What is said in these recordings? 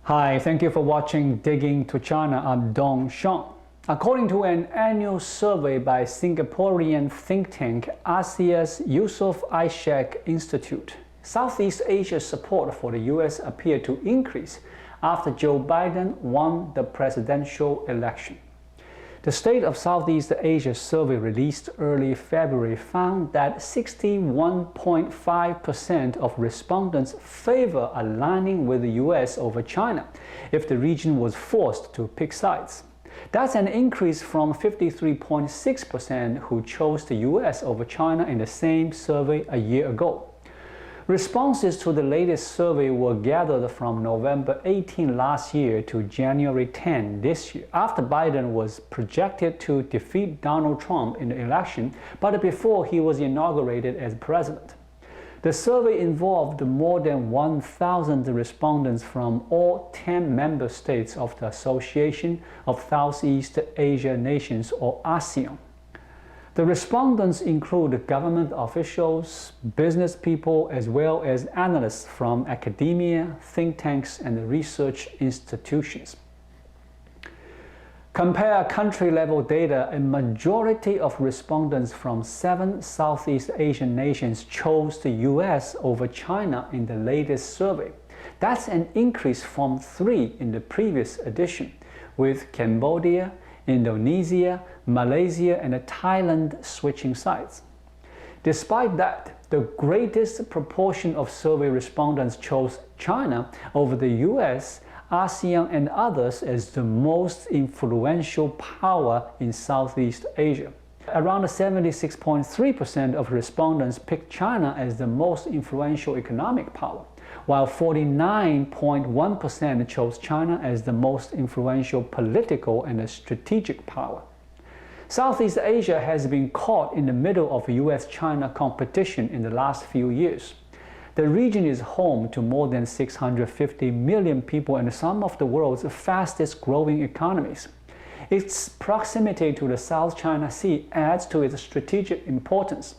Hi, thank you for watching Digging to China. I'm Dong Shang. According to an annual survey by Singaporean think tank ASEAS Yusof-Ishak Institute, Southeast Asia's support for the US appeared to increase after Joe Biden won the presidential election. The State of Southeast Asia survey released early February found that 61.5% of respondents favor aligning with the US over China if the region was forced to pick sides. That's an increase from 53.6% who chose the US over China in the same survey a year ago. Responses to the latest survey were gathered from November 18 last year to January 10 this year, after Biden was projected to defeat Donald Trump in the election, but before he was inaugurated as president. The survey involved more than 1,000 respondents from all 10 member states of the Association of Southeast Asia Nations, or ASEAN. The respondents include government officials, business people, as well as analysts from academia, think tanks, and research institutions. Compare country-level data. A majority of respondents from 7 Southeast Asian nations chose the US over China in the latest survey. That's an increase from 3 in the previous edition, with Cambodia, Indonesia, Malaysia, and Thailand switching sides. Despite that, the greatest proportion of survey respondents chose China over the US, ASEAN, and others as the most influential power in Southeast Asia. Around 76.3% of respondents picked China as the most influential economic power, while 49.1% chose China as the most influential political and strategic power. Southeast Asia has been caught in the middle of US-China competition in the last few years. The region is home to more than 650 million people and some of the world's fastest growing economies. Its proximity to the South China Sea adds to its strategic importance.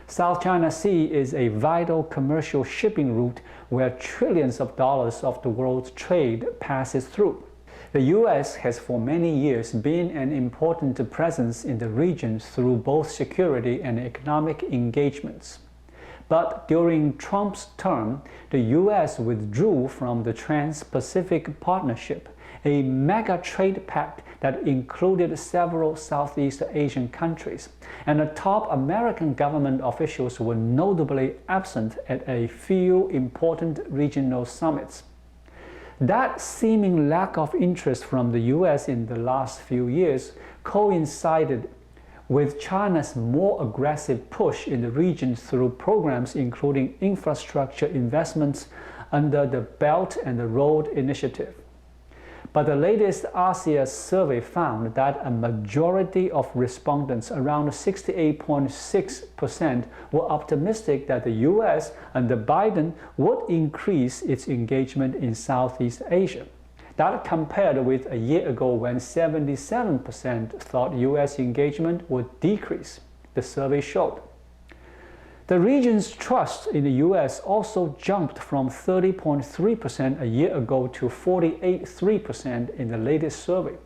South China Sea is a vital commercial shipping route where trillions of dollars of the world's trade passes through. The US has for many years been an important presence in the region through both security and economic engagements. But during Trump's term, the US withdrew from the Trans-Pacific Partnership, a mega trade pact that included several Southeast Asian countries, and the top American government officials were notably absent at a few important regional summits. That seeming lack of interest from the US in the last few years coincided with China's more aggressive push in the region through programs including infrastructure investments under the Belt and Road Initiative. But the latest ASEAN survey found that a majority of respondents, around 68.6%, were optimistic that the US under Biden would increase its engagement in Southeast Asia. That compared with a year ago when 77% thought US engagement would decrease, the survey showed. The region's trust in the US also jumped from 30.3% a year ago to 48.3% in the latest survey.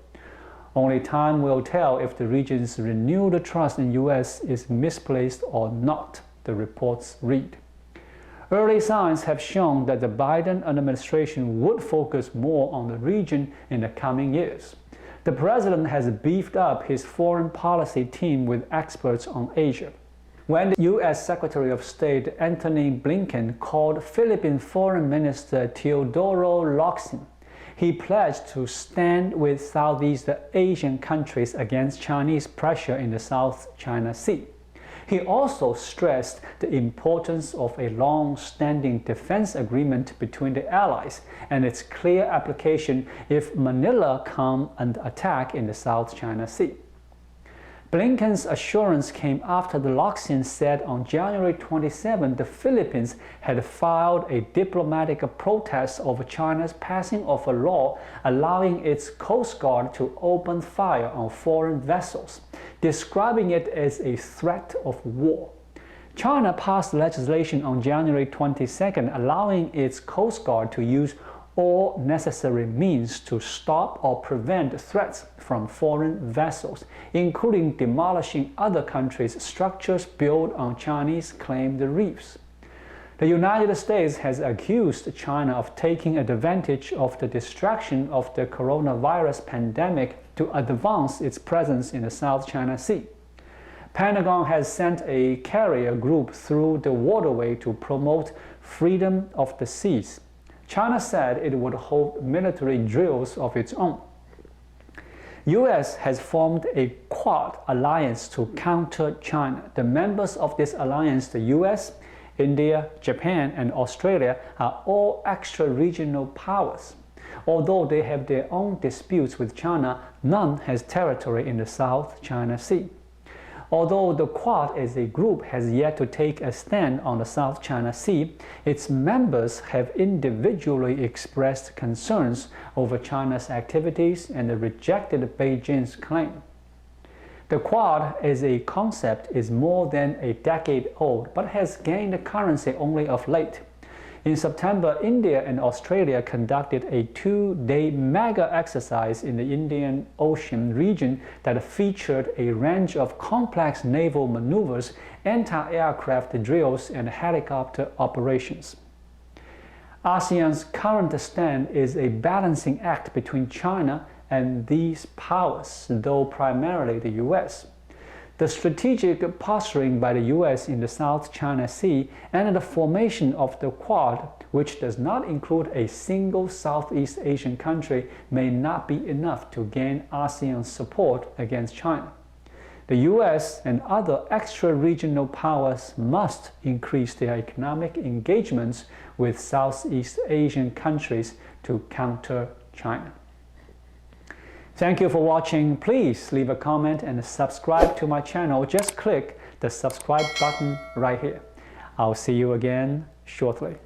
Only time will tell if the region's renewed trust in US is misplaced or not, the reports read. Early signs have shown that the Biden administration would focus more on the region in the coming years. The president has beefed up his foreign policy team with experts on Asia. When the U.S. Secretary of State Antony Blinken called Philippine Foreign Minister Teodoro Locsin, he pledged to stand with Southeast Asian countries against Chinese pressure in the South China Sea. He also stressed the importance of a long-standing defense agreement between the allies and its clear application if Manila come under attack in the South China Sea. Blinken's assurance came after the Locsin said on January 27 the Philippines had filed a diplomatic protest over China's passing of a law allowing its Coast Guard to open fire on foreign vessels, describing it as a threat of war. China passed legislation on January 22 allowing its Coast Guard to use all necessary means to stop or prevent threats from foreign vessels, including demolishing other countries' structures built on Chinese claimed reefs. The United States has accused China of taking advantage of the distraction of the coronavirus pandemic to advance its presence in the South China Sea. Pentagon has sent a carrier group through the waterway to promote freedom of the seas. China said it would hold military drills of its own. U.S. has formed a Quad alliance to counter China. The members of this alliance, the U.S., India, Japan, and Australia, are all extra-regional powers. Although they have their own disputes with China, none has territory in the South China Sea. Although the Quad as a group has yet to take a stand on the South China Sea, its members have individually expressed concerns over China's activities and rejected Beijing's claim. The Quad as a concept is more than a decade old, but has gained currency only of late. In September, India and Australia conducted a 2-day mega exercise in the Indian Ocean region that featured a range of complex naval maneuvers, anti-aircraft drills, and helicopter operations. ASEAN's current stand is a balancing act between China and these powers, though primarily the U.S. The strategic posturing by the U.S. in the South China Sea and the formation of the Quad, which does not include a single Southeast Asian country, may not be enough to gain ASEAN's support against China. The U.S. and other extra-regional powers must increase their economic engagements with Southeast Asian countries to counter China. Thank you for watching. Please leave a comment and subscribe to my channel. Just click the subscribe button right here. I'll see you again shortly.